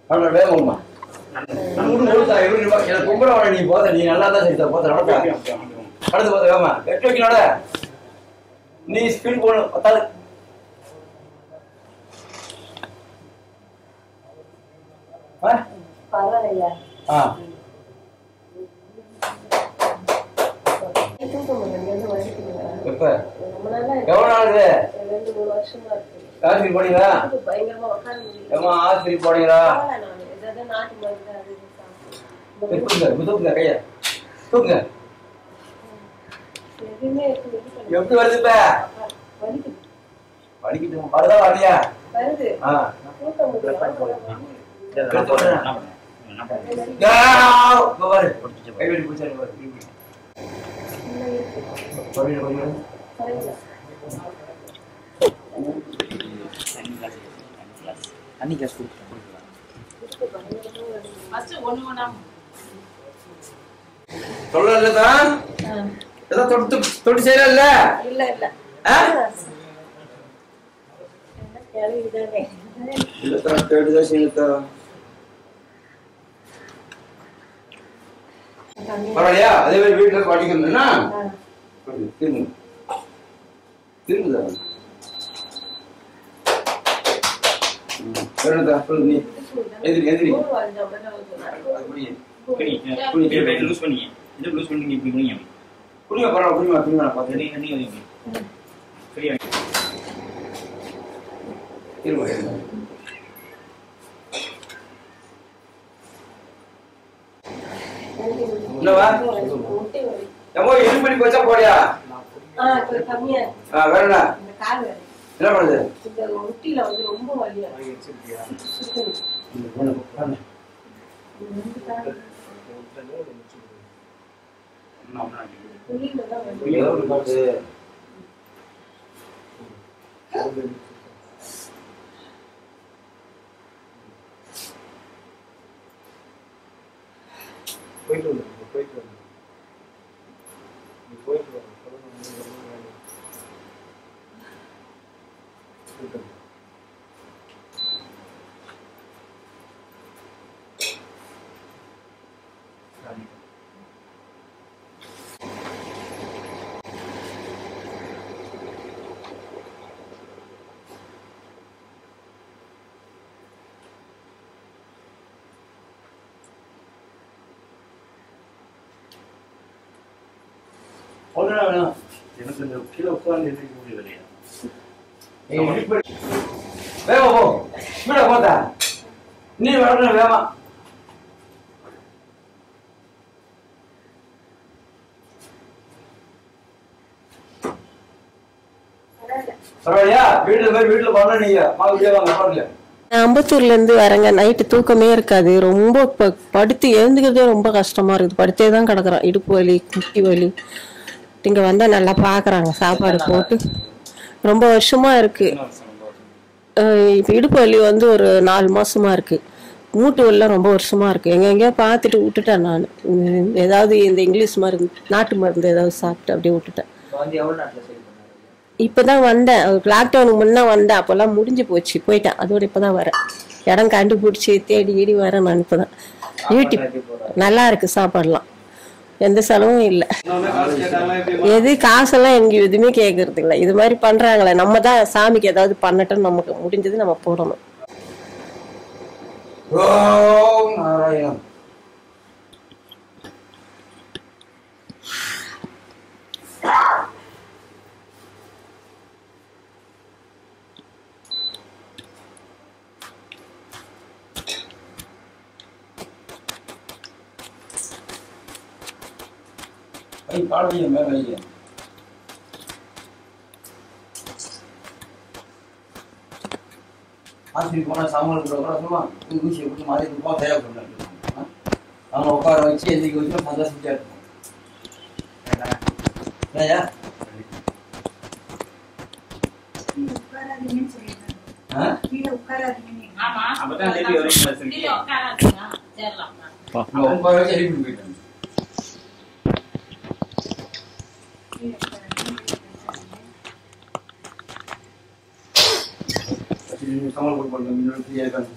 அவனோட வேகமா எனக்கு கும்பல நீ போத நீ நல்லா தான் சரி போத கடந்து போத வேகமா எட்டு வைக்கலோட நீ ஸ்பீட் போகணும் பத்தாது எப்ப எவ்வளவு நாள் ஆஸ்பத்திரி போனீங்களா ஏமா ஆஸ்பத்திரி போனீங்களா தூக்குங்க கைய தூக்குங்க எப்படி வருது இப்ப வலிக்கிட்டு வருதா வரலையா சொல்லதான் தொட்டு செய்யல இல்ல இல்ல பரவாயில்லையா அதே மாதிரி வீட்டுல படிக்கணும்னா திரும்புதா நீ எதிரி எதிரி லூஸ் பண்ணி இது லூஸ் பண்ணி இப்படி புரியுங்க புரியுமா பரவாயில்ல புரியுமா பார்த்து சரியா திரும்ப இருப்படி போச்சா போறியா வேற என்ன பண்ணுது ரொம்ப வலியா போயிட்டு எனக்கு இந்த கீழே உட்கார்ந்து எதிர்க்க முடியலையா வேகமா போ ஸ்பீடா போதா நீ வரணும் வேகமா பரவாயில்லையா வீட்டுல பண்ண நீங்க வாங்க அம்பத்தூர்ல இருந்து வரேங்க. நைட்டு தூக்கமே இருக்காது. ரொம்ப படுத்து எழுந்துக்கிறதே ரொம்ப கஷ்டமா இருக்குது. படுத்தே தான் கிடக்குறோம். இடுப்பு வலி குட்டி வலி. இங்க வந்தா நல்லா பாக்குறாங்க. சாப்பாடு போட்டு ரொம்ப வருஷமா இருக்கு. இப்ப இடுப்பு வலி வந்து ஒரு 4 மாசமா இருக்கு. மூட்டு வலிலாம் ரொம்ப வருஷமா இருக்கு. எங்கெங்கயோ பார்த்துட்டு விட்டுட்டேன் நான். ஏதாவது இந்த இங்கிலீஷ் மருந்து நாட்டு மருந்து ஏதாவது சாப்பிட்டு அப்படியே விட்டுட்டேன். இப்பதான் வந்தேன். லாக்டவுனுக்கு முன்ன வந்தேன். அப்பெல்லாம் முடிஞ்சு போச்சு, போயிட்டேன். அதோட இப்பதான் வரேன். இடம் கண்டுபிடிச்சி தேடி வரேன். நான் இப்பதான் யூடியூப் நல்லா இருக்கு. சாப்பாடுலாம் எந்த செலவும் இல்லை. எது காசெல்லாம் எங்க எதுவுமே கேட்கறது இல்லை. இது மாதிரி பண்றாங்களே, நம்ம தான் சாமிக்கு ஏதாவது பண்ணட்டும். நமக்கு முடிஞ்சது நம்ம போடணும். கால் வைங்க மேலே வைங்க. ஆஸ்பத்திரி போனால் சாமான் கூட சொல்லுமா ஊசியை கொடுத்து மாதிரி இருப்போம் தயார் பண்ண அவங்க உட்கார வச்சு எந்திரிக்க வச்சு சந்தோஷமா இருக்கும். ஐயா சமாளம் கொடுப்பாங்க ஃப்ரீயா இருக்காங்க.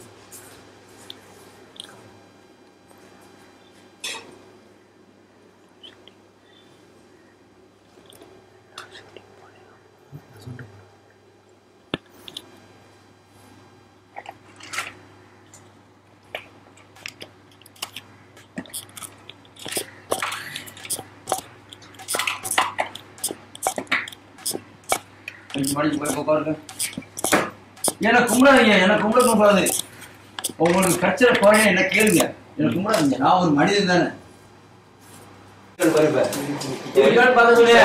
எனக்கு கும்பிடாதீங்க, எனக்கு கும்பிட கூடாது. உங்களுக்கு பிரச்சனை போறேன் என்ன கேளுங்க, எனக்கு கும்பிடாதீங்க. நான் ஒரு மனிதன் தானே. பார்க்க சொல்லியா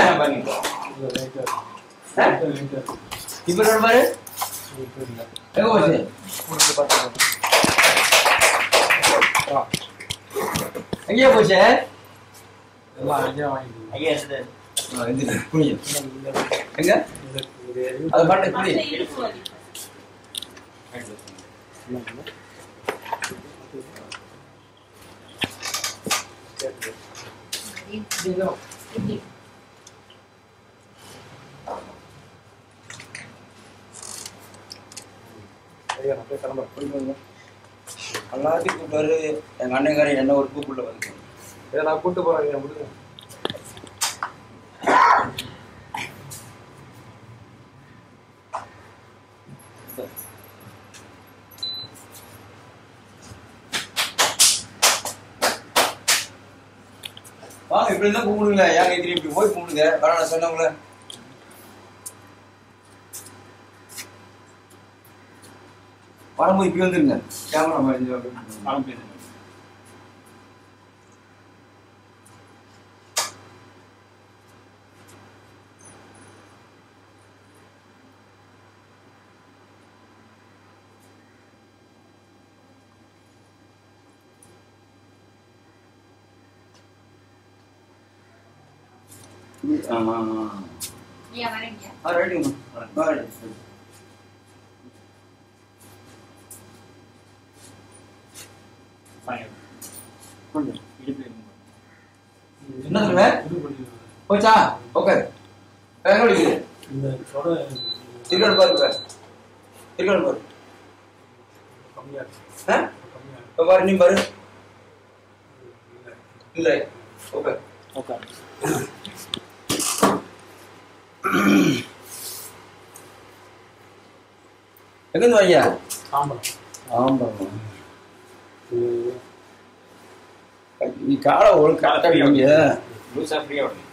இப்ப பாரு எங்கேயா போச்சு எங்க அதை பாட்டு எல்லாத்தையும் கூப்பிட்டாரு. எங்க அண்ணங்காரன் என்ன ஒரு கூப்பிட வந்து நான் கூப்பிட்டு போறேன் முடியும். வாங்க இப்படி இருந்தா கூப்பிடுங்க. ஏங்க இப்படி போய் கூப்பிடுங்க. நான் சொன்னவங்கள வரும்போது இப்படி வந்துருங்க. கேமரா மாதிரி என்ன போச்சா? ஓகே திருக்கண் பாரு பாரு நீ பாரு இல்ல ஓகே ஓகே எங்கிருந்து வாங்க? நீ காலை ஒரு காட்டாங்க லூசா ஃப்ரீயா விடு.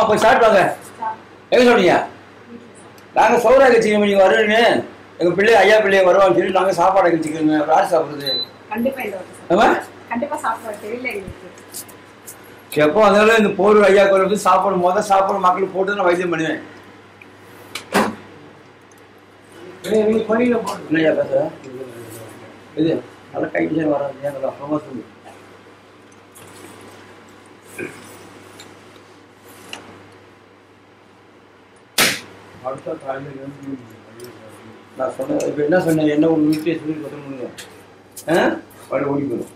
போய் ஸ்டார்ட் வாங்க. எங்க சொன்னீங்க? நாங்க சௌரா கட்சிக்கு நீங்க வருவீங்க. எங்க பிள்ளை ஐயா பிள்ளைய வருவாங்க சொல்லி நாங்க சாப்பாடு கட்சிக்கிறோங்க. யார் சாப்பிடுறது? எப்போ அதனால இந்த போர் ஐயா கோயில் சாப்பாடு முதல் சாப்பாடு மக்களுக்கு போட்டு நான் வைத்தியம் பண்ணுவேன். இல்லையா பேசுற இது நல்லா கை வராது அப்புறமா சொல்லு. நான் சொன்ன இப்ப என்ன சொன்னேன்? என்ன ஒரு வீட்டையே சொல்லி கொடுத்துருங்க. அப்படி ஓடி போயிடும்.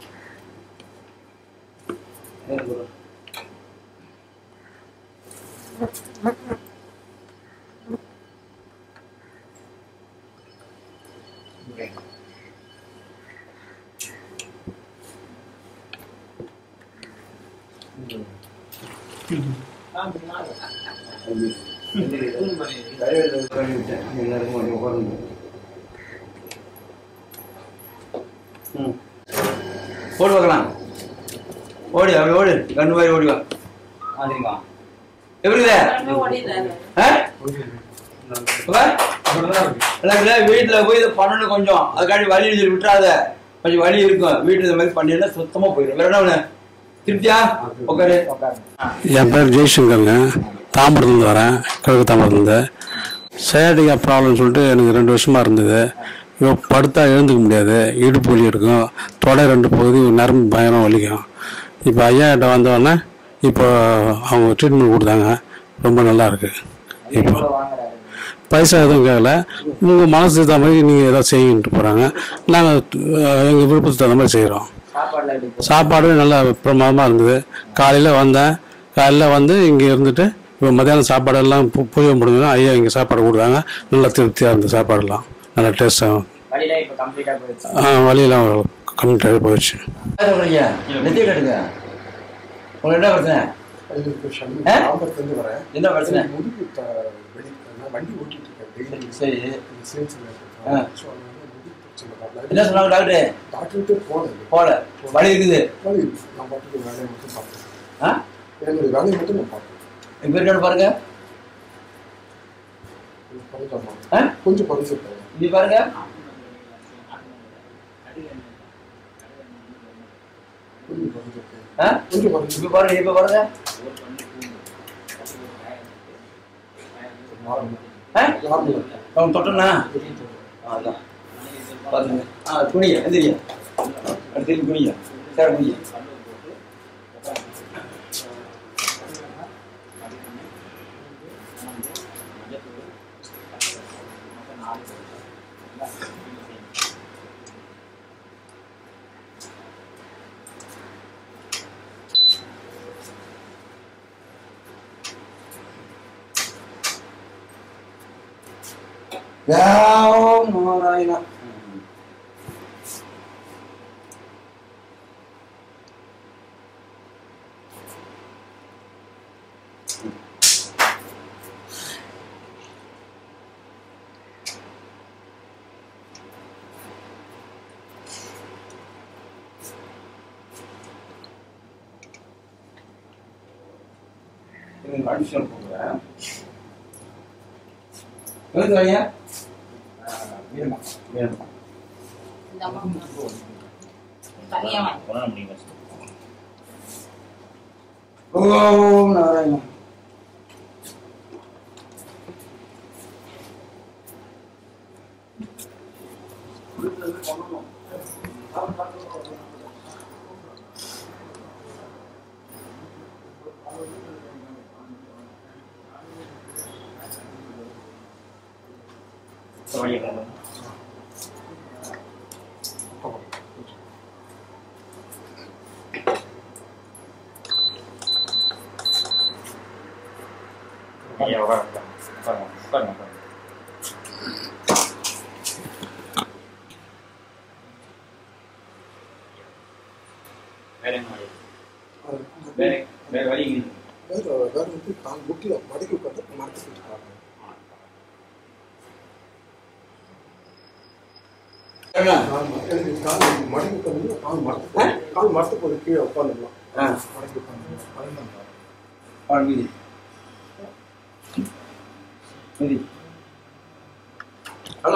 ஓடு பார்க்கலாம். ஓடி அப்படி ஓடு கண்ணு மாதிரி ஓடிவா. சரிங்களா? எப்படிங்க வீட்டுல போய் இதை பண்ணணும் கொஞ்சம். அதுக்காண்டி வலி விட்டுறாத, கொஞ்சம் வலி இருக்கும். வீட்டுல இந்த மாதிரி பண்ணினா சுத்தமா போயிடும். வேற என்ன திருப்தியா? உட்காரு. என் பேர் ஜெய்சங்கருங்க. தாம்பரத்துலேருந்து வரேன், கிழக்கு தாம்பரத்துலேருந்து. சயாட்டிக்கா ப்ராப்ளம்னு சொல்லிட்டு எனக்கு 2 வருஷமாக இருந்தது. இப்போ படுத்தா எழுந்துக்க முடியாது, இடுப்பு வலி இருக்கும், தொடை 2 பகுதி நரம்பு பயங்கரம் வலிக்கும். இப்போ ஐயாட்ட வந்தோடனே இப்போ அவங்க ட்ரீட்மெண்ட் கொடுத்தாங்க, ரொம்ப நல்லா இருக்கு. இப்போ பைசா எதுவும் கேட்கல, உங்கள் மனசுக்கு தகுந்த மாதிரி நீங்கள் எதாவது செய்யிட்டு போகிறாங்க. நாங்கள் எங்கள் விருப்பத்துக்கு தகுந்த மாதிரி செய்கிறோம். சாப்பாடு நல்லா பிரமாதமாக இருந்தது. காலையில் வந்தேன், காலையில் வந்து இங்கே இருந்துட்டு இப்போ மத்தியானம் சாப்பாடெல்லாம் பூஜை முடிஞ்சு ஐயா இங்கே சாப்பாடு கொடுத்தாங்க. நல்லா திருப்தியாக இருந்தது, சாப்பாடெல்லாம் நல்லா டேஸ்ட்டாகும். வழியெல்லாம் கம்ப்ளீட்டாக போயிடுச்சு. என்ன பிரச்சனை? என்ன பிரச்சனை? சரி, என்ன சொன்னாங்க டாக்டர்? போல வலி இருக்குது. எங்க பேர் பாருங்க, கொஞ்சம் இப்படி பாருங்க. இப்ப பாருங்க, இப்ப பாருங்க. தொட்டா அதான் பாருங்க. துணிய எந்திரியா, அடுத்து குனியா, சேர குனியா. நாராயணா. அடிஷனல் போகிறேன். எழுந்து வாங்க. ஓம் நாராயணா.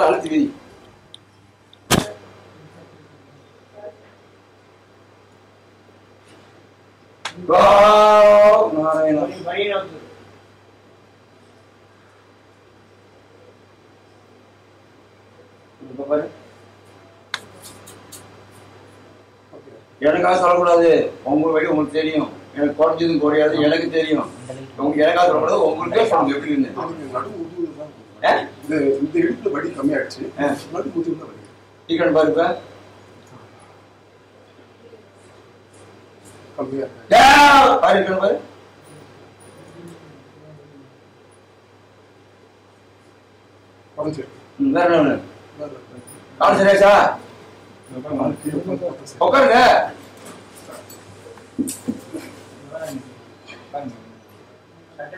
அழுத்தி விதி. எனக்காக சொல்லக்கூடாது, உங்க வழி உங்களுக்கு தெரியும். எனக்கு குறைஞ்சதும் குறையாது எனக்கு தெரியும். எனக்காக சொல்லக்கூடாது, உங்களுக்கே சொல்லுங்க எப்படி இருந்து. இந்த இடுப்புல வலி கம்மியாயிடுச்சு, டிக்கெட் பாருங்க கம்மியா பாரு பாரு. வேற ஒண்ணு கால் சரியாச்சா? உட்காருங்க.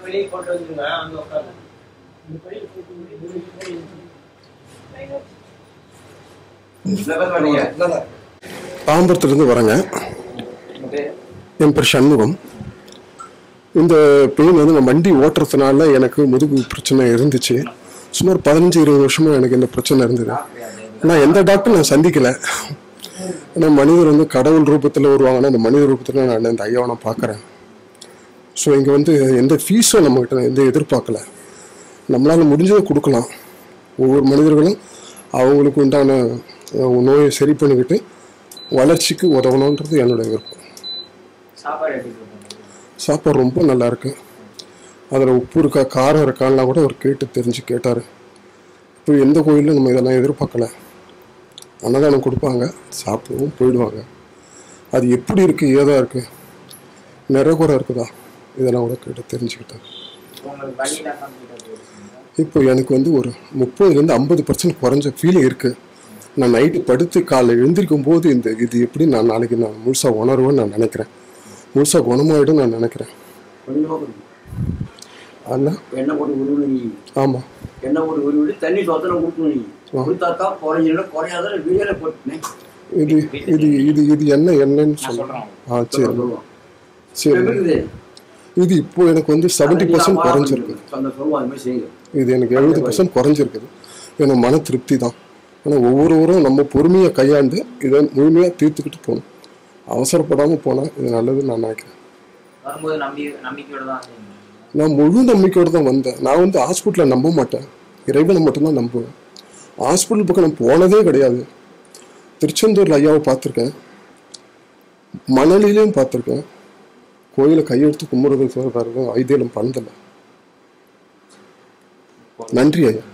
வெளியே போட்டு வந்துருங்க, அங்க உட்காருங்க. தாம்பரத்திலிருந்து வரேங்க. என் பேர் சண்முகம். இந்த பெயின் வந்து நான் வண்டி ஓட்டுறதுனால எனக்கு முதுகு பிரச்சனை இருந்துச்சு. சுமார் 15-20 வருஷமா எனக்கு இந்த பிரச்சனை இருந்தது. நான் எந்த டாக்டரும் நான் சந்திக்கல. ஏன்னா மனிதர் வந்து கடவுள் ரூபத்தில் வருவாங்கன்னா அந்த மனித ரூபத்தில் நான் இந்த ஐயாவை நான் பார்க்குறேன். ஸோ இங்கே வந்து எந்த ஃபீஸும் நம்மகிட்ட எந்த எதிர்பார்க்கல. நம்மளால் முடிஞ்சதை கொடுக்கலாம். ஒவ்வொரு மனிதர்களும் அவங்களுக்கு உண்டான நோயை சரி பண்ணிக்கிட்டு வளர்ச்சிக்கு உதவணுன்றது என்னுடைய விருப்பம். சாப்பாடு ரொம்ப நல்லா இருக்கு. அதில் உப்பு இருக்கா காரம் இருக்கான்னா கூட அவர் கேட்டு கேட்டார். இப்போ எந்த கோயிலும் நம்ம இதெல்லாம் எதிர்பார்க்கல. அன்னதானம் கொடுப்பாங்க, சாப்பிடுவோம், போயிடுவாங்க. அது எப்படி இருக்குது, ஏதா இருக்குது, நிறைகுறை இருக்குதா, இதெல்லாம் கூட கேட்டு தெரிஞ்சுக்கிட்டேன். இப்போ எனக்கு வந்து ஒரு 30-50% குறைஞ்ச ஃபீலிங் இருக்குது. நான் நைட்டு படுத்து காலைல எழுந்திருக்கும் போது இது எப்படி நான் நாளைக்கு நான் முழுசாக உணர்வேன்னு நான் நினைக்கிறேன். முழுசாக குணமாயிடும் நான் நினைக்கிறேன். அதான் ஆமாம். என்ன ஒரு உருவிடு தண்ணி சொத்தனை கொடுக்கணும். கொடுத்தாக்கா குறைஞ்சிடும். குறையாத வீடியோல போட்டுனேன். இது இது இது இது என்னன்னு சொல்கிறேன். சரி. இது இப்போ எனக்கு வந்து 70% குறைஞ்சிருக்கு. இது எனக்கு 70% குறைஞ்சிருக்குது. எனக்கு மன திருப்தி தான். ஆனால் ஒவ்வொருவரும் நம்ம பொறுமையை கையாண்டு இதை முழுமையாக தீர்த்துக்கிட்டு போகணும். அவசரப்படாமல் போனால் இது நல்லதுன்னு நான் நினைக்கிறேன். நான் முழு நம்பிக்கையோடு தான் வந்தேன். நான் வந்து ஹாஸ்பிட்டலில் நம்ப மாட்டேன், இறைவனை மட்டும்தான் நம்புவேன். ஹாஸ்பிட்டல் பக்கம் நான் போனதே கிடையாது. திருச்செந்தூரில் ஐயாவை பார்த்துருக்கேன், மணலிலையும் பார்த்துருக்கேன். கோயிலை கையெடுத்து கும்பிடுறது ஐதியம் பண்ணதில்லை. நன்றி ஐயா.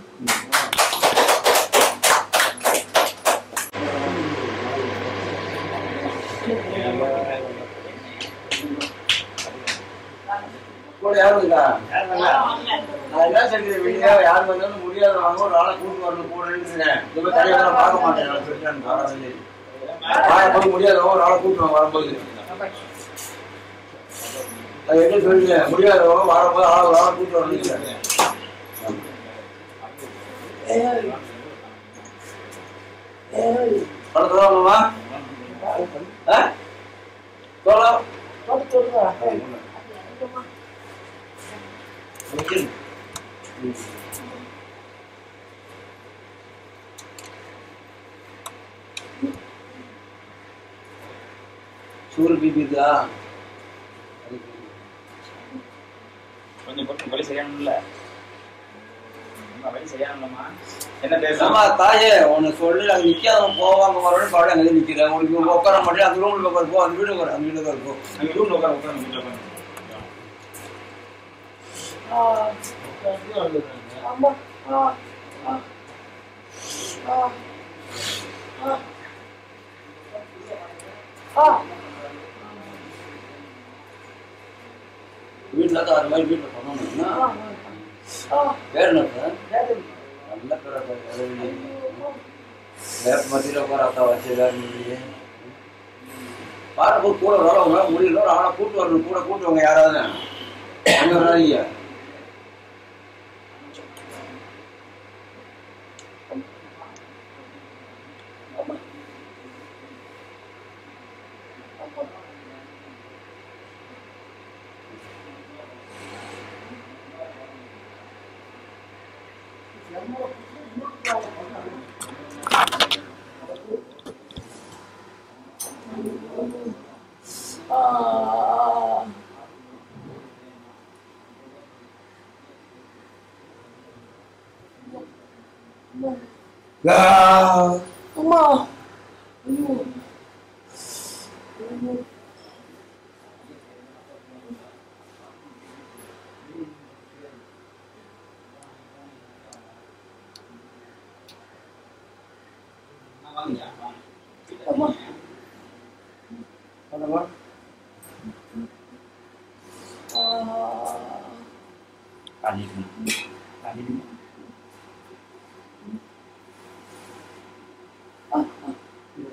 யாரும் இருக்கா? நான் என்ன சொல்றது, வெளியே யாரு வந்தாலும் முடியாதவங்க ஒரு ஆளை கூட்டு வரணும் கூட தலைவரெல்லாம் பார்க்க மாட்டேன். வரும்போது முடியாதவங்க ஒரு ஆளை கூட்டுவாங்க. வரும்போது அது என்ன சொல்லுங்க, முடியாதவங்க வரும்போது ஒரு ஆளை கூட்டு வரணும். படத்துலாமா சூரிய பிபி இருக்கா? கொஞ்சம் வழி செய்யணும்ல. வழி செய்யணும்மா. என்ன பேசாம தாயே உன்னை சொல்லி அங்கே நிற்காதவன் போவாங்க வரோட பாடு அங்கே நிற்கிறேன். உனக்கு உட்கார மாட்டேன். அந்த ரூம்ல உட்கார போ, அந்த வீடு உட்கார, அந்த வீடு உட்கார போ, அங்கே ரூம்ல உட்கார உட்கார வீட்டில் உட்காந்து. வீட்டுல தான் அது மாதிரி வீட்டுல பண்ணணும்னா பேர் என்ன? நல்ல பேர். வேப்ப மத்தியில உட்கார அக்கா வச்சு பாரும்போது கூட ஒரு ஆளை முடியல, ஒரு ஆளை கூட்டு வரணும். கூட கூட்டுவாங்க யாராவது. அங்க வராதீங்க. அம்மா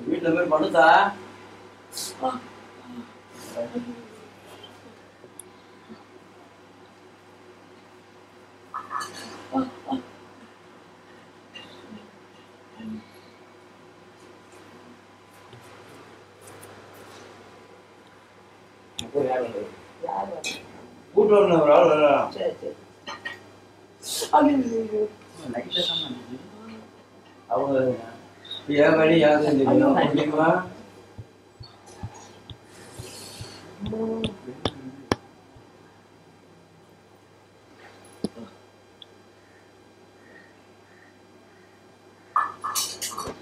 வீட்டுல போய் படுத்தா கூப்பிட்டு வரணும் ஒரு ஆள் வரலாம். சரி சரி. ஐயோ. அவங்க ஏன் வழி யாரும் தெரியும் முடியுமா?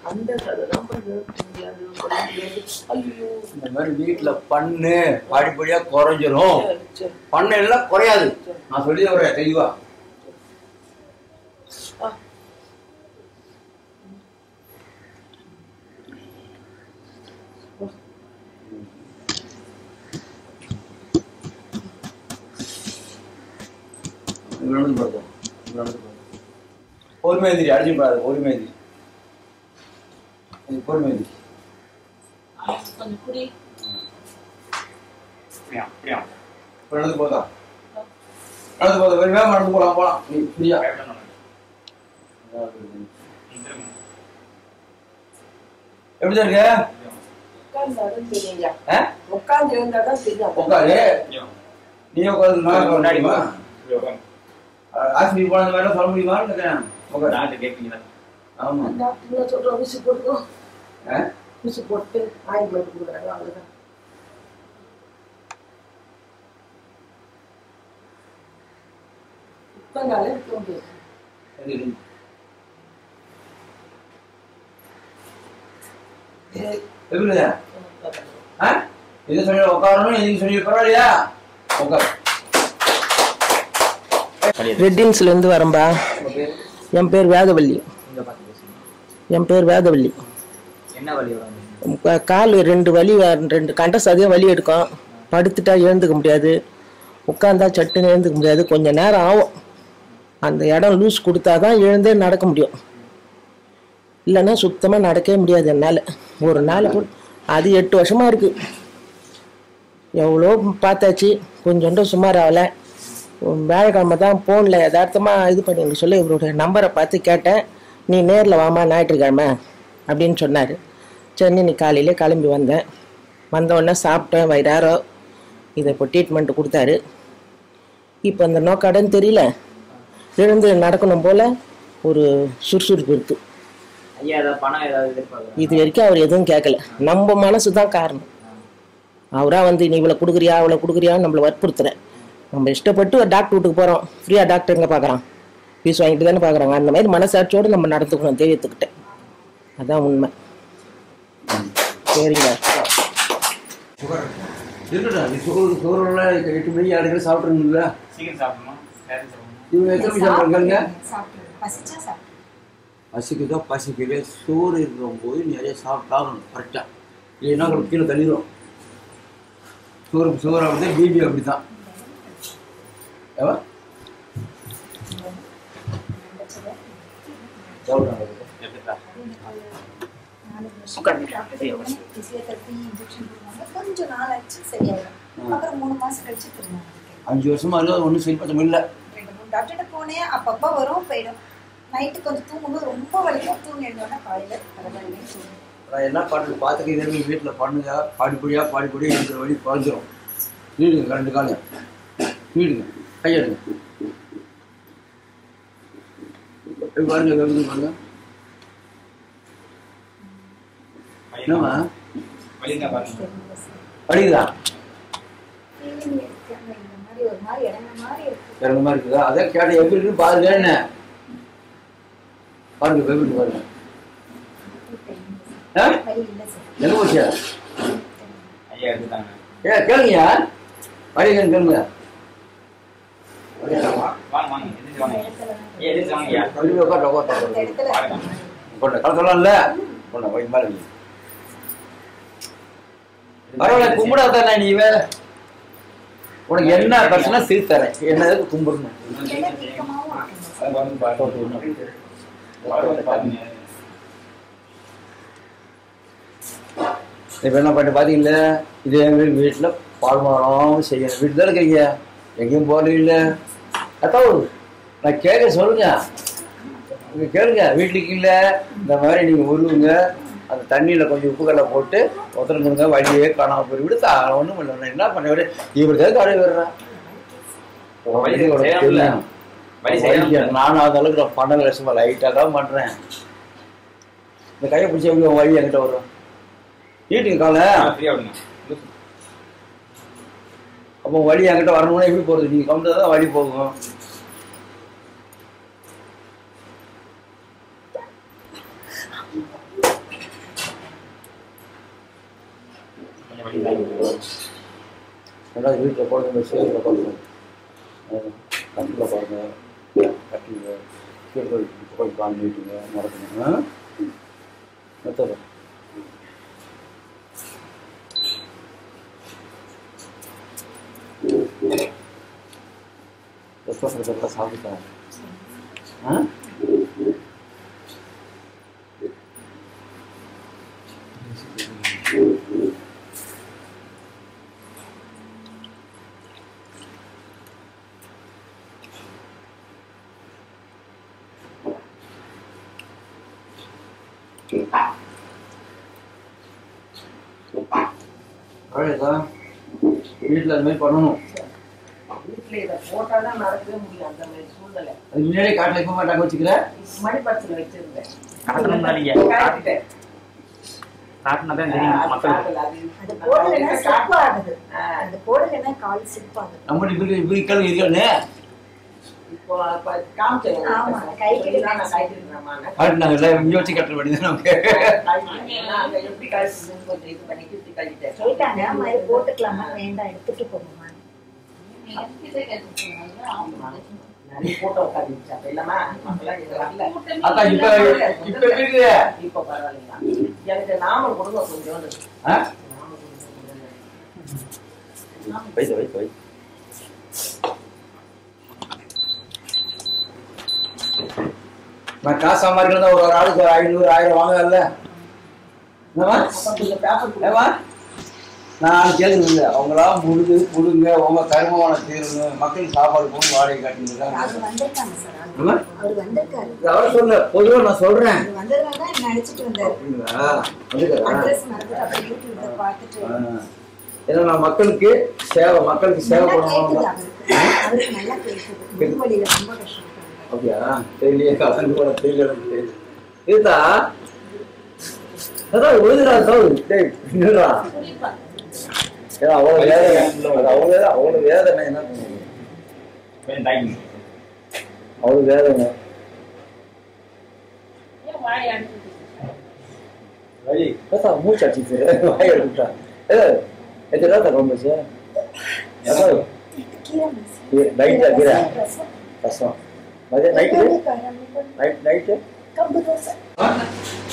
அந்த கதைலாம் பண்ண முடியாது. ஐயோ. இந்த மாதிரி வீட்டுல பண்ணு படிப்படியா குறைஞ்சிரும். சரி, சரி. பண்ண எல்லாம் குறையாது. நான் சொல்லி வரேன் தெளிவா. பொறுமையந்திரி அடிச்சுடாது. பொறுமையந்திரி பொறுமையந்திரி கொஞ்சம் குடி. நடந்து போதா நடந்து போதா வேற நடந்து போலாம் போலாம். நீ ஃப்ரீயா எப்படி இருக்க? உட்கார்ந்தாதான் தெரியுங்க. உட்கார்ந்து இருந்தாதான் தெரியும். உட்காரு. நீ உட்காந்து நான் முன்னாடிமா ஆஸ்பத்திரி போன மாதிரி சொல்ல முடியுமான்னு கேட்கிறேன். டாக்டர் கேட்பீங்களா? ஆமா டாக்டர் சொல்ற ஊசி போட்டுக்கோ. ஊசி போட்டு ஆயின்மெண்ட் கொடுக்குறாங்க அவ்வளவுதான். உட்காந்தாலே இருக்க முடியாது. எப்படி இது சொல்லி உட்காரணும் இது சொல்லி பரவாயில்லையா? உட்கார். ரெட்டின்ஸ்ல இருந்து வரம்பா. என் பேர் வேதவள்ளி. என் பேர் வேதவள்ளி. என்ன வலி வரும்? கால் 2 வலி, 2 கண்டசதியாக வலி எடுக்கும். படுத்துட்டா எழுந்துக்க முடியாது, உட்காந்தா சட்டுன்னு எழுந்துக்க முடியாது. கொஞ்சம் நேரம் ஆகும். அந்த இடம் லூஸ் கொடுத்தா தான் எழுந்தே நடக்க முடியும். இல்லைன்னா சுத்தமாக நடக்கவே முடியாது என்னால். ஒரு நாள் அது 8 வருஷமாக இருக்குது. எவ்வளோ பார்த்தாச்சு, கொஞ்சோண்டு சுமார் ஆகலை. வேலைக்கிழமை தான் ஃபோனில் யதார்த்தமாக இது பண்ணிங்க சொல்லி இவருடைய நம்பரை பார்த்து கேட்டேன். நீ நேரில் வாமா ஞாயிற்றுக்கிழமை அப்படின்னு சொன்னார். சரி நீ காலையிலே கிளம்பி வந்தேன். வந்தவுடனே சாப்பிட்டேன், வயிறாரோ இதை இப்போ ட்ரீட்மெண்ட்டு கொடுத்தாரு. இப்போ அந்த நோக்கடன்னு தெரியல, எழுந்து நடக்கணும் போல் ஒரு சுறுசுறுப்பு இருக்குது. ஐயா ஏதாவது பணம் ஏதாவது எதிர்பார்க்குறேன்? இது வரைக்கும் அவர் எதுவும் கேட்கல. நம்ம மனசு தான் காரணம். அவராக வந்து நீ இவ்வளோ கொடுக்குறியா அவ்வளோ கொடுக்குறியான்னு நம்மளை வற்புறுத்துறேன். நம்ம இஷ்டப்பட்டு ஒரு டாக்டர் வீட்டுக்கு போகிறோம், ஃப்ரீயாக டாக்டர் எங்கே பார்க்குறான்? ஃபீஸ் வாங்கிட்டு தானே பார்க்குறாங்க. அந்த மாதிரி மனசாட்சியோடு நம்ம நடந்துக்கணும் தெய்வத்துக்கிட்ட. அதான் உண்மை. சரிங்க. இருக்கட்டா நீ சுகரோட 8 மணிக்கு 6 மணி சாப்பிட்றீங்களா? சீக்கிரம் சாப்பிடணுமா? நேரம் சாப்பிடணுமா? இவங்க எத்தனை மணி சாப்பிட்றாங்க? பசிச்சா பசிக்குதோ பசிக்கவே சோறு இருக்கிற போது நிறைய சாப்பிட்டாகணும் கரெக்டாக. இல்லைன்னா கீழே தள்ளிடும். சோறு அப்படி பிபி அப்படி தான். கொஞ்சம் நாள் ஆச்சு சரியாயிடும். அப்புறம் 3 மாசம் கழிச்சு திரும்ப 5 வருஷமா இருந்தால் ஒன்றும் சரிப்பட்டம் இல்லை. 2-3 டாக்டர்கிட்ட போனேன். அப்பப்போ வரும் போயிடும். நைட்டு கொஞ்சம் தூங்கும்போது ரொம்ப வலிக்கும். தூங்கி எழுந்தோன்னா காலையில் பரவாயில்லையே தூங்கும். நான் என்ன பண்ணுறது பார்த்துக்கிட்டே வீட்டில் பண்ணுங்க. பாடிப்படியாக இருக்கிற வழி குறைஞ்சிரும். வீடுங்க 2 காலையும் வீடுங்க கையெடுங்க. பாருங்க பாருங்க என்னம்மா படிக்குதா? இறங்க மாதிரி இருக்குதா? அதான் கேட்ட எப்படி இருக்கு பாருங்க. என்ன பாருங்க எப்படி பாருங்க. எங்க போச்சு? ஐயா எடுத்துட்டாங்க. கேளுங்கயா படிக்கன்னு கேளுங்க. வாங்க வாங்க எதிர்த்து வாங்க. எதிர்த்து வாங்க ஐயா. கலத்தலாம்ல கொண்ட வயிறு மாதிரி பரவாயில்ல. கும்பிடாதானே நீ உனக்கு என்ன பிரச்சனை சீர் தரேன். என்ன கும்பிடணும். இப்ப என்ன பண்ணி பாத்தீங்கல்ல, இதே மாதிரி வீட்டுல பால் மரம் செய்யணும். வீட்டு தான் இருக்கீங்க, எங்கேயும் போறீங்க. அதான் நான் கேட்க சொல்லுங்க, நீங்க கேளுங்க. வீட்டுக்கு இல்லை இந்த மாதிரி நீங்க உருவுங்க. அந்த தண்ணியில கொஞ்சம் உப்புக்கல்லை போட்டு ஒருத்தருங்க வழியே காணாம போய் விடுத்தா ஒன்றும் இல்லை. என்ன பண்ண விட இவருக்காக கடை விடுறேன். நானும் அந்த அளவுக்கு நான் 12 வருஷமா லைட்டாக தான் பண்ணுறேன். இந்த கையை பிடிச்ச எப்படி வழி என்கிட்ட வரும் வீட்டுக்கு காலை அப்போ வழி என்கிட்ட வரணும்னா எப்படி போகிறது? நீங்கள் கவுண்டர் தான் வழி போகும். ரெண்டாவது வீட்டில் போடுங்க, சேரில் போடுங்க, கட்டில் பாருங்க, கட்டில் கீழே போய் கால் நீட்டுங்க, நடக்குங்க. மெத்தது எல்லாம் சாப்பிட்டாங்க. வீட்டில் அது மாதிரி பண்ணணும். முன்னாடியே காட்டில் வைக்க மாட்டாங்க வச்சுக்கிறேன். போட்டுக்கலாமா வேண்டாம் எடுத்துட்டு போகணுமா? நான் காசு சம்பாதிக்கிறதா ஒரு ஆளுக்கு 500 1000 வாங்கல. நான் கேட்குறது அவங்களா முழுங்க உங்க கருமமான தீர்வு மக்களுக்கு சாப்பாடு போகணும் வாடகை காட்டிருக்காங்க. அவரை சொல்ல பொதுவாக நான் சொல்றேன். ஏன்னா நான் மக்களுக்கு சேவை பண்ணணும். அப்படியா? தெரியலையே, கலந்து போட தெரியல. இதுதா அதான் எழுதுறா என்னடா அவ்வளவு வேதனை, அவ்வளவு வேதனை, என்ன அவ்வளவு வேதனை. மூச்சு அடிச்சு வாய் எடுத்துட்டா. எத்தனை ரொம்ப நைட்டா கீரை கஷ்டம். நைட்டு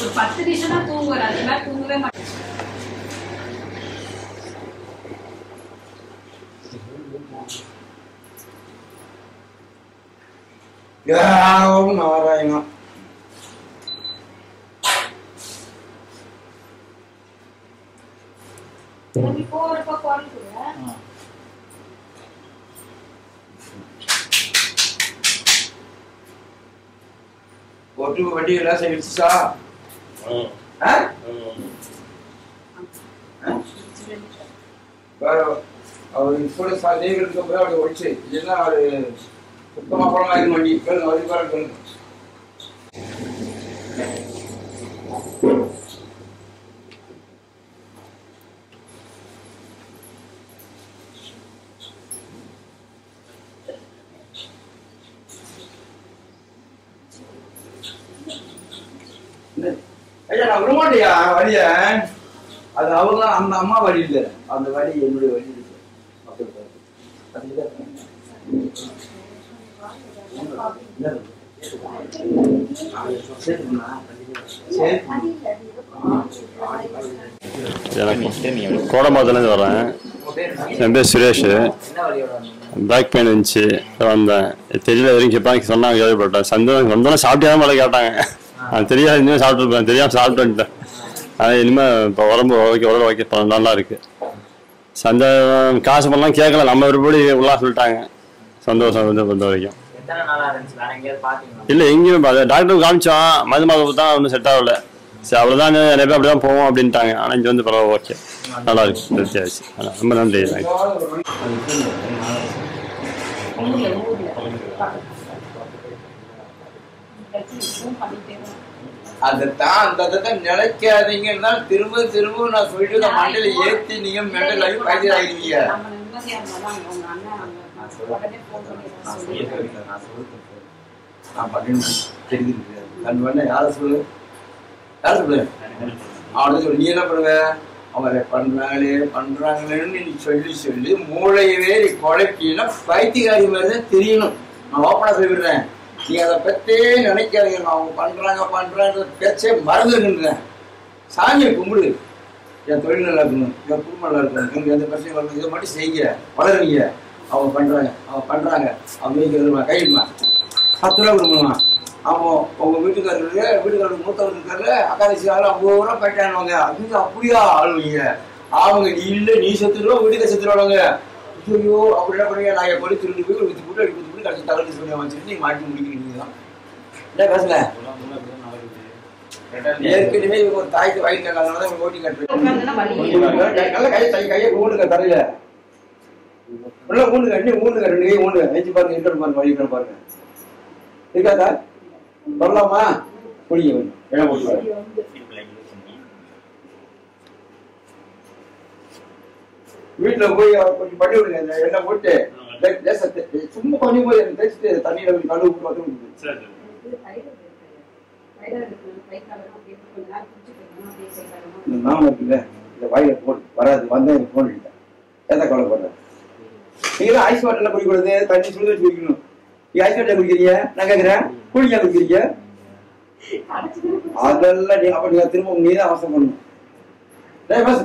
ஒரு 10 நிமிஷம் தான் தூங்குவார். அதெல்லாம் தூங்கவே மாட்டேன். நாராயணா போறப்ப குரல் கூட ஒட்டு வண்டி எல்லாம் சேர்த்துச்சா? அவர் இப்போ சாதனைகளுக்கு போய் அப்படி ஒழிச்சு இல்லைன்னா அவரு சுத்தமாக பழமாக இருக்கு வண்டி கேளுங்க, அவருக்கு வேற கேளுங்க. ஐயா நான் விடமாட்டியா வழிய, அது அவங்க அந்த அம்மா வழி இல்லை, அந்த வழி என்னுடைய வழி இல்லை. கோடம்பாக்கத்துலேருந்து வரேன். என் பேர் சுரேஷ். பேக் பெயின் இருந்துச்சு வந்தேன். தெரியல வரைக்கும் கேட்பாங்க சொன்னாங்க, கேள்விப்பட்டேன். சந்தோஷம் சாப்பிட்டே மேலே கேட்டாங்க. அது தெரியாது, இனிமேல் சாப்பிட்டுருப்பேன், தெரியாமல் சாப்பிட்டு வந்துட்டேன். ஆனால் இனிமேல் இப்போ உடம்பு ஓகே நல்லா இருக்கு. காசு பண்ணலாம் கேட்கல, நம்ம ஒருபடி உள்ளா சொல்லிட்டாங்க. சந்தோஷம் வந்து பொறுத்த வரைக்கும் இல்லை எங்கேயும் டாக்டர் காமிச்சோம், மருந்து தான் ஒன்றும் செட் ஆகல. சரி அவ்வளோதான், நிறைய பேர் அப்படி தான் போவோம் அப்படின்ட்டாங்க. ஆனால் இங்கே வந்து பரவாயில்ல, ஓகே நல்லா இருக்கு, திருப்தியாச்சு. ரொம்ப நன்றி. அதைத்தான் அந்த நினைக்காதீங்கன்னா திரும்ப திரும்ப நான் சொல்லிட்டு மண்டையில ஏத்தி நீங்க மெண்டல் ஆகி பைத்தியம் ஆகிடுவீங்க. நான் பண்ணு தெரிஞ்சிருக்கு கண் பண்ண யாரை சொல்லு அவனை சொல்லி நீ என்ன பண்ணுவ? அவங்க பண்றாங்களேன்னு நீ சொல்லி மூளையவே நீ குழப்பினா பைத்தியகாரி மாதிரி தான் தெரியணும். நான் ஓப்பனா சொல்லிவிடுறேன். நீ அதை பத்தே நினைக்காதீங்க. அவங்க பண்றாங்க பேச்சே மறந்துருக்குன்றேன். சாமியை கும்பிடு. என் தொழில் நல்லா இருக்கணும், என் குடும்பம் நல்லா இருக்கணும், எனக்கு எந்த பிரச்சனையும் வரணும், இதை மட்டும் செய்ய வளருவீங்க. அவங்க பண்றாங்க அவங்க கையிடுமா 10 ரூபா கொடுக்கணுமா? ஆமா உங்க வீட்டுக்காரருக்கு மூத்தவர் இருக்காரு அக்காதசி ஆளு 50 ரூபா போயிட்டானுவாங்க. அது அப்படியா ஆளுவீங்க? அவங்க நீ இல்லை நீ செத்துருவா வீட்டுக்கு செத்துருவாங்க. ஐயோ அப்படி என்ன பண்ணுவீங்க? நான் என் பொண்ணு திருட்டு போய் வித்து போட்டு அடித்து போட்டு கடைசி தகவல் சொல்லி வச்சுட்டு நீங்க மாட்டி முடிக்கிறீங்க தான். என்ன பேசல ஏற்கனவே இவங்க ஒரு தாய்க்கு வாங்கிட்டாங்க ஓட்டி கட்டுறேன். நல்ல கையை கூண்டுங்க தரையில உள்ள கூண்டுங்க 2 கை ஊண்டுங்க நெஞ்சு பாருங்க இன்னொரு பாருங்க வழி பாருங்க இருக்காதா வரலாமா? குடிங்க இடம் போட்டு வீட்டுல போய் கொஞ்சம் பண்ணி விடுங்க. இந்த எண்ணெய் போட்டு சும்மா பண்ணி போய் தேய்ச்சிட்டு தண்ணியில கொஞ்சம் கழுவு போட்டு வந்து கொடுங்க. இந்த நாம இருக்குல்ல இந்த வாயில போட்டு வராது வந்தா எனக்கு போன் இல்லை ஏதா கவலைப்படுறேன். நீங்க ஐஸ் வாட்டர்ல குடிக்கூடாது, தண்ணி சுடு வச்சு குடிக்கணும். நீ ஐஸ் வாட்டர் குடிக்கிறீங்க, நான் கேட்கிறேன் குடிக்க குடிக்கிறீங்க அதெல்லாம் நீ அப்ப நீங்க திரும்ப நீ தான் அவசரம் பண்ணணும்.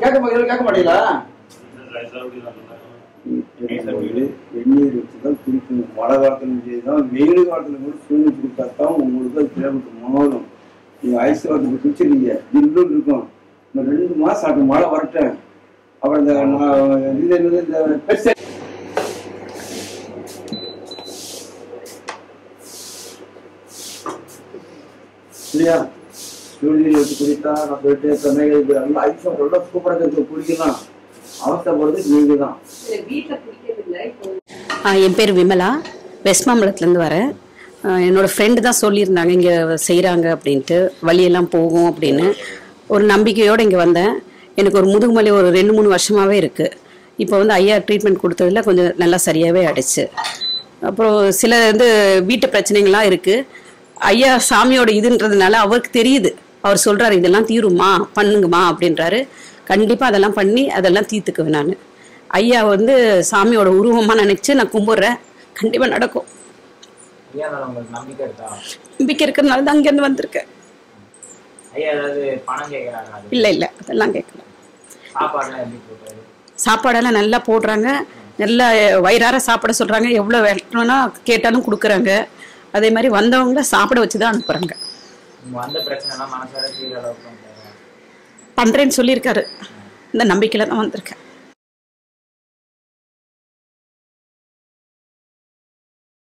கேட்க மாட்டீங்களா? வெந்நீர் வச்சுதான் குடிக்கணும். மழை காலத்துல தான் வெயில் காலத்துல கூட சூழ்நிலை குடித்தாத்தான் உங்களுக்கு அது தேவைக்கு மாறும். நீங்க ஐஸ் வாட்டர் குடிச்சிருக்கீங்க இன்னும் இருக்கும். இந்த 2 மாசம் ஆட்டும் மழை வரட்டேன். அப்புறம் இந்த பெருசு இல்லையா சூழ்நிலை வச்சு குடித்தா நான் போயிட்டு நல்லா ஐஸ் வாட்டர் சூப்பராக குடிக்கலாம். அவசரப்படுறது நீங்க தான். என் பேர் விமலா, வெஸ்ட் மாம்பலத்துலேருந்து வரேன். என்னோட ஃப்ரெண்டு தான் சொல்லியிருந்தாங்க இங்கே செய்கிறாங்க அப்படின்ட்டு, வழியெல்லாம் போகும் அப்படின்னு. ஒரு நம்பிக்கையோடு இங்கே வந்தேன். எனக்கு ஒரு முதுகுமலை ஒரு 2-3 வருஷமாகவே இருக்குது. இப்போ வந்து ஐயா ட்ரீட்மெண்ட் கொடுத்ததில் கொஞ்சம் நல்லா சரியாகவே ஆயிடுச்சு. அப்புறம் சில வீட்டு பிரச்சனைகள்லாம் இருக்குது. ஐயா சாமியோட இதுன்றதுனால அவருக்கு தெரியுது. அவர் சொல்கிறாரு இதெல்லாம் தீருமா பண்ணுங்கம்மா அப்படின்றாரு. கண்டிப்பாக அதெல்லாம் பண்ணி அதெல்லாம் தீர்த்துக்குவேன். நான் ஐயா சாமியோட உருவமாக நினைச்சு நான் கும்பிட்றேன். கண்டிப்பாக நடக்கும். நம்பிக்கை இருக்கிறதுனால தான் அங்கேருந்து வந்திருக்கேன். இல்லை அதெல்லாம் கேட்கல. சாப்பாடெல்லாம் நல்லா போடுறாங்க, நல்லா வயிறார சாப்பிட சொல்கிறாங்க. எவ்வளோ வேணும்னா கேட்டாலும் கொடுக்குறாங்க. அதே மாதிரி வந்தவங்கள சாப்பிட வச்சு தான் அனுப்புகிறாங்க. பண்ணுறேன்னு சொல்லியிருக்காரு. இந்த நம்பிக்கையில் தான் வந்திருக்கேன்.